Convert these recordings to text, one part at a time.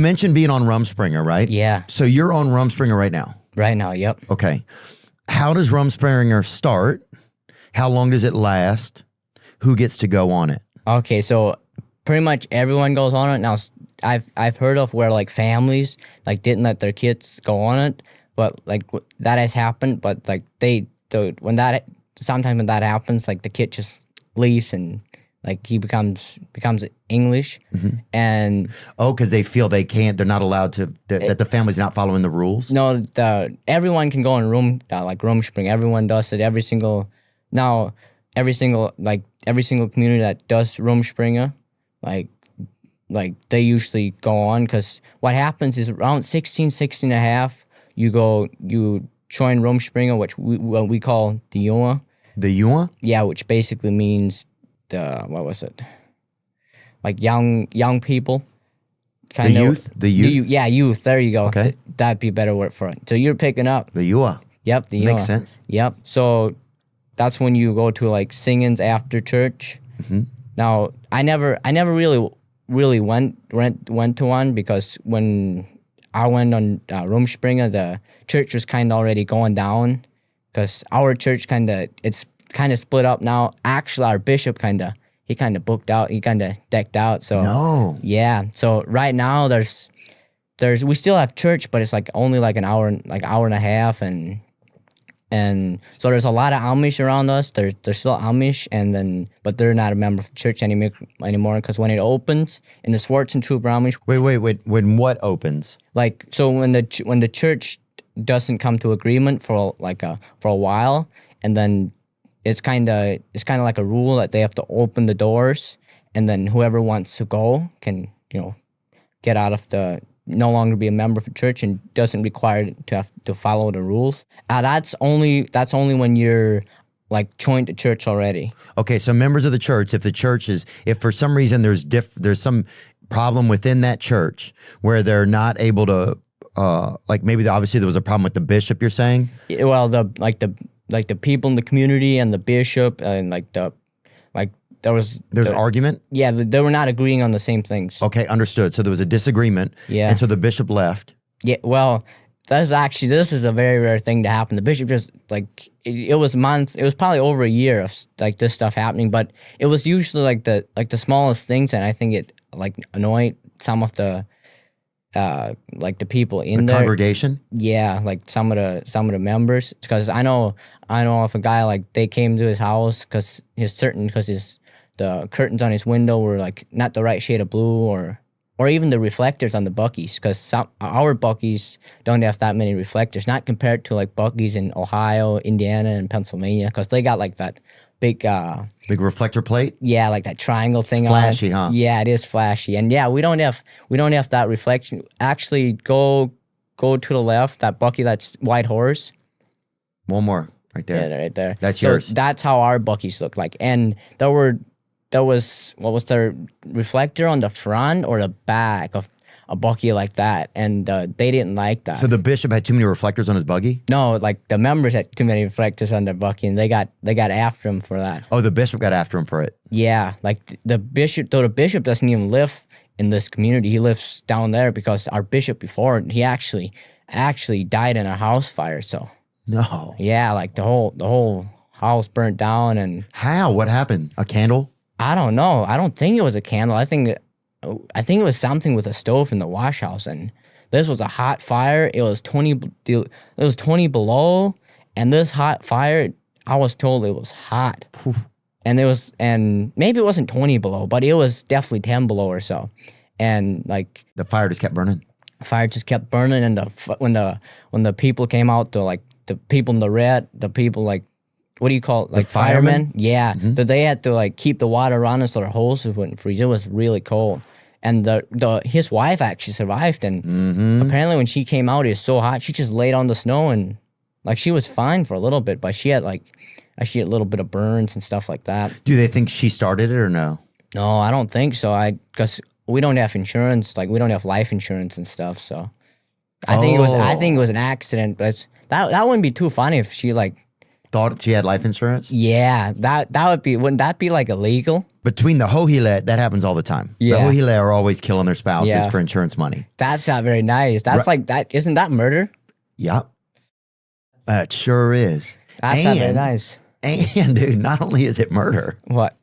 You mentioned being on Rumspringa, right? Yeah. So you're on Rumspringa right now. Right now, yep. Okay. How does Rumspringa start? How long does it last? Who gets to go on it? Okay, so pretty much everyone goes on it. Now, I've heard of where like families like didn't let their kids go on it, but like that has happened. But like sometimes when that happens, like the kid just leaves and like he becomes English, and because they feel they're not allowed to, that the family's not following the rules. no, everyone can go in Rumspringa. Everyone does it. Every single community that does Rumspringa, like they usually go on, because what happens is around 16 and a half, you join Rumspringa, which we call the Yuma. The Yuma? Yeah, which basically means what was it? Like young people. The youth? Yeah, youth. There you go. Okay. That'd be a better word for it. So you're picking up. The Yuma. Yep, the Yuma. Makes sense. Yep. So that's when you go to like singings after church. Now, I never really went to one, because when I went on Rumspringa, the church was kind of already going down, because our church it's kind of split up now. Actually, our bishop he booked out, he kind of decked out. So No. yeah. So right now we still have church, but it's like only like an hour and a half, and so there's a lot of Amish around us. There's still Amish, but they're not a member of the church anymore, because when it opens in the Schwarzentrooper Amish. Wait. When what opens? Like, so when the church doesn't come to agreement for a while, and then it's kind of like a rule that they have to open the doors, and then whoever wants to go can get out of no longer be a member of the church, and doesn't require to have to follow the rules. That's only when you're like joined the church already. Okay, so members of the church, if for some reason there's some problem within that church where they're not able to, like maybe obviously there was a problem with the bishop, you're saying? Well, the people in the community and the bishop and there's argument? Yeah, they were not agreeing on the same things. Okay, understood. So there was a disagreement. Yeah. And so the bishop left. Yeah, well, this is a very rare thing to happen. The bishop just it was probably over a year of like this stuff happening, but it was usually like the smallest things, and I think it like annoyed some of the the people in the there. Congregation. Yeah, like some of the members, because I know of a guy, like they came to his house because the curtains on his window were like not the right shade of blue, or even the reflectors on the Buc-ee's, because our Buc-ee's don't have that many reflectors, not compared to like Buc-ee's in Ohio, Indiana, and Pennsylvania, because they got like that big reflector plate. Yeah, like that triangle thing. It's flashy, huh? Yeah, it is flashy, and yeah, we don't have that reflection. Actually, go to the left, that Buc-ee, that's White Horse. One more, right there. Yeah, right there. That's yours. That's how our Buc-ee's look like, and there was what was their reflector on the front or the back of a Buc-ee like that, and they didn't like that. So the bishop had too many reflectors on his buggy? No, like the members had too many reflectors on their Buc-ee, and they got after him for that. Oh, the bishop got after him for it. Yeah, like the bishop doesn't even live in this community. He lives down there, because our bishop before, he actually died in a house fire. So no. Yeah, like the whole house burnt down. And how? What happened? A candle? I don't know. I don't think it was a candle. I think it was something with a stove in the wash house, and this was a hot fire. It was 20 below, and this hot fire, I was told it was hot. And maybe it wasn't 20 below, but it was definitely 10 below or so. And like the fire just kept burning. Fire just kept burning, and when the people came out, to like the people in the red, the people like, what do you call it? Like the firemen? Yeah. That they had to like keep the water running so their hoses wouldn't freeze. It was really cold. And his wife actually survived, and apparently when she came out, it was so hot, she just laid on the snow, and like she was fine for a little bit, but she had a little bit of burns and stuff like that. Do they think she started it or no? No, I don't think so. Because we don't have insurance, like we don't have life insurance and stuff, so I think it was an accident, but that wouldn't be too funny if she like thought she had life insurance? Yeah, that would be, wouldn't that be like illegal? Between the Hohile, that happens all the time. Yeah. The Hohile are always killing their spouses Yeah. for insurance money. That's not very nice. That's like that. Isn't that murder? Yep. It sure is. That's not very nice. And dude, not only is it murder, What?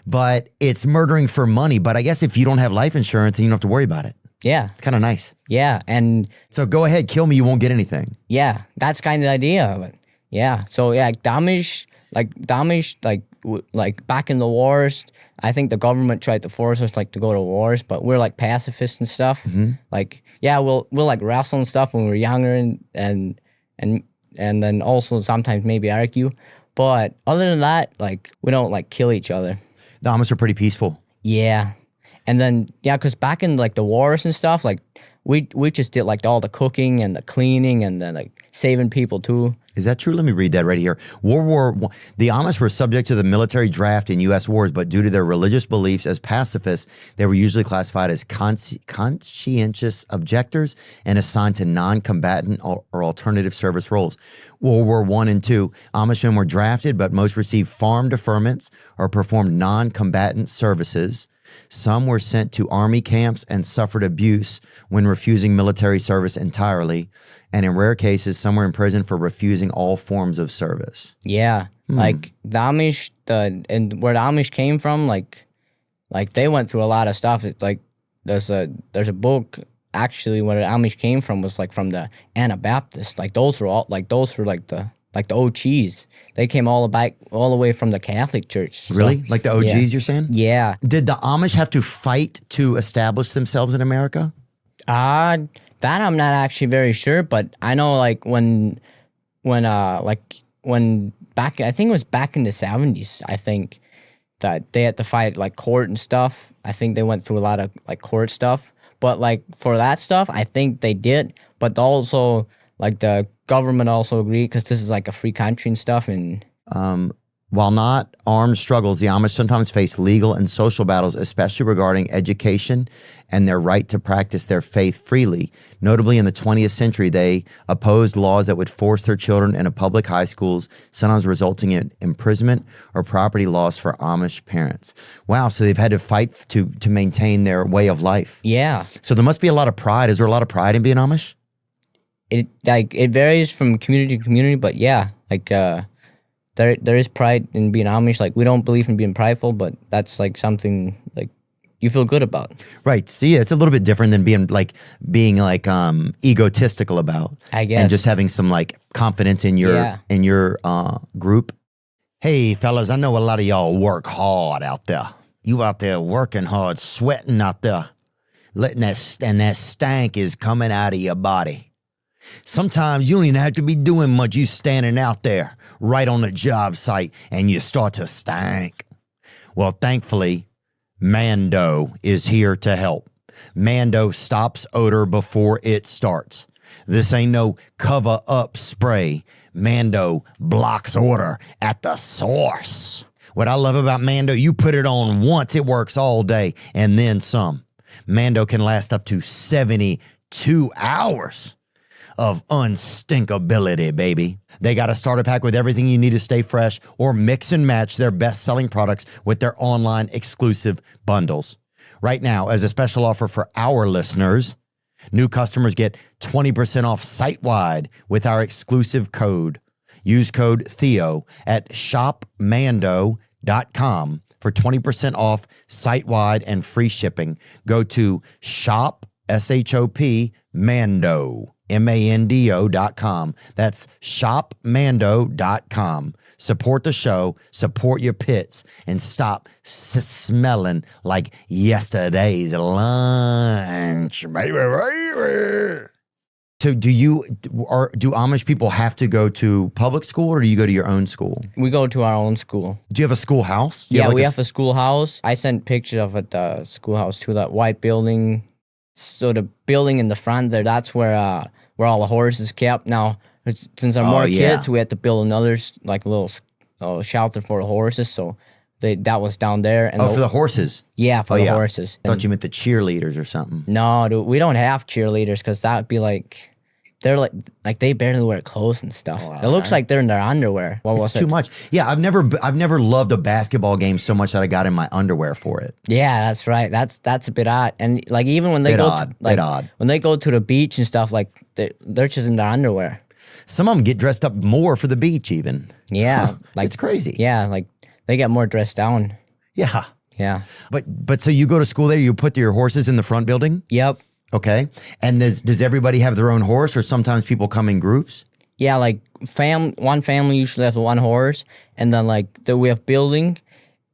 but it's murdering for money. But I guess if you don't have life insurance, then you don't have to worry about it. Yeah. It's kind of nice. Yeah. And So go ahead, kill me. You won't get anything. yeah, that's kind of the idea of it. Yeah. So yeah, Amish, like back in the wars, I think the government tried to force us like to go to wars, but we're like pacifists and stuff. Like, yeah, we'll like wrestle and stuff when we were younger and then also sometimes maybe argue. But other than that, like we don't like kill each other. The Amish are pretty peaceful. Yeah. And then yeah, because back in like the wars and stuff, like we just did like all the cooking and the cleaning and then like saving people too. Is that true? Let me read that right here. The Amish were subject to the military draft in U.S. wars, but due to their religious beliefs as pacifists, they were usually classified as conscientious objectors and assigned to non-combatant or alternative service roles. World War I and II, Amishmen were drafted, but most received farm deferments or performed non-combatant services. Some were sent to army camps and suffered abuse when refusing military service entirely. And in rare cases, some were imprisoned for refusing all forms of service. Yeah. Like the Amish, and where the Amish came from, like they went through a lot of stuff. It's like there's a book actually where the Amish came from was like from the Anabaptists. Like those were the OGs. They came all the way from the Catholic Church. So, Really? Like the OGs, you're saying? yeah. Did the Amish have to fight to establish themselves in America? That I'm not actually very sure, but I know like when back, I think it was back in the 70s, I think that they had to fight like court and stuff. I think they went through a lot of like court stuff, but like for that stuff, I think they did, but also like the government also agreed because this is like a free country and stuff. And While not armed struggles, the Amish sometimes face legal and social battles, especially regarding education and their right to practice their faith freely. Notably, in the 20th century, they opposed laws that would force their children into public high schools, sometimes resulting in imprisonment or property loss for Amish parents. Wow, so they've had to fight to maintain their way of life. yeah, So there must be a lot of pride. Is there a lot of pride in being Amish? it varies from community to community, but yeah, like there is pride in being Amish. Like we don't believe in being prideful, but that's like something like you feel good about. Right. See, it's a little bit different than being egotistical about. I guess. And just having some like confidence in your group. Hey fellas, I know a lot of y'all work hard out there. You out there working hard, sweating out there, letting that stank is coming out of your body. Sometimes you don't even have to be doing much. You standing out there right on the job site and you start to stank. Well, thankfully, Mando is here to help. Mando stops odor before it starts. This ain't no cover up spray. Mando blocks odor at the source. What I love about Mando, you put it on once, it works all day and then some. Mando can last up to 72 hours of unstinkability, baby. They got a starter pack with everything you need to stay fresh, or mix and match their best-selling products with their online exclusive bundles. Right now, as a special offer for our listeners, new customers get 20% off site-wide with our exclusive code. Use code Theo at shopmando.com for 20% off site-wide and free shipping. Go to Mando. Mando.com. That's shopmando.com. Support the show, support your pits, and stop smelling like yesterday's lunch, baby. So do Amish people have to go to public school, or do you go to your own school? We go to our own school. Do you have a schoolhouse? Yeah, we have a schoolhouse. I sent pictures of it, the schoolhouse, to that white building. So the building in the front there, that's where all the horses kept. Now, since there are more kids, we had to build another like little shelter for the horses. So that was down there. And for the horses? Yeah, for the horses. I thought you meant the cheerleaders or something. No, dude, we don't have cheerleaders because that would be like they're like they barely wear clothes and stuff. It looks like they're in their underwear. What was It's too much. Yeah, I've never loved a basketball game so much that I got in my underwear for it. Yeah, that's right. That's a bit odd. And like even when they when they go to the beach and stuff, like they're just in their underwear. Some of them get dressed up more for the beach even. Yeah, like it's crazy. Yeah, like they get more dressed down. Yeah. Yeah. But so you go to school there, you put your horses in the front building? Yep. Okay. And does everybody have their own horse, or sometimes people come in groups? Yeah, like one family usually has one horse, and then like we have building,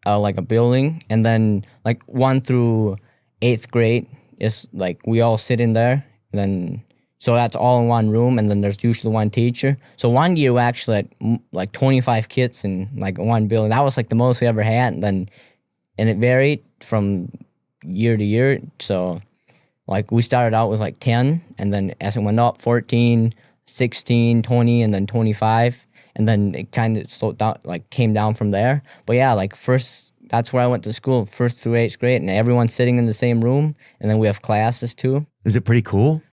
like a building, and then like 1 through 8th grade is like we all sit in there, and then so that's all in one room, and then there's usually one teacher. So one year we actually had like 25 kids in like one building. That was like the most we ever had, and it varied from year to year. So like we started out with like 10, and then as it went up, 14, 16, 20, and then 25. And then it kind of slowed down, like came down from there. But yeah, like that's where I went to school, 1st through 8th grade, and everyone's sitting in the same room. And then we have classes too. Is it pretty cool?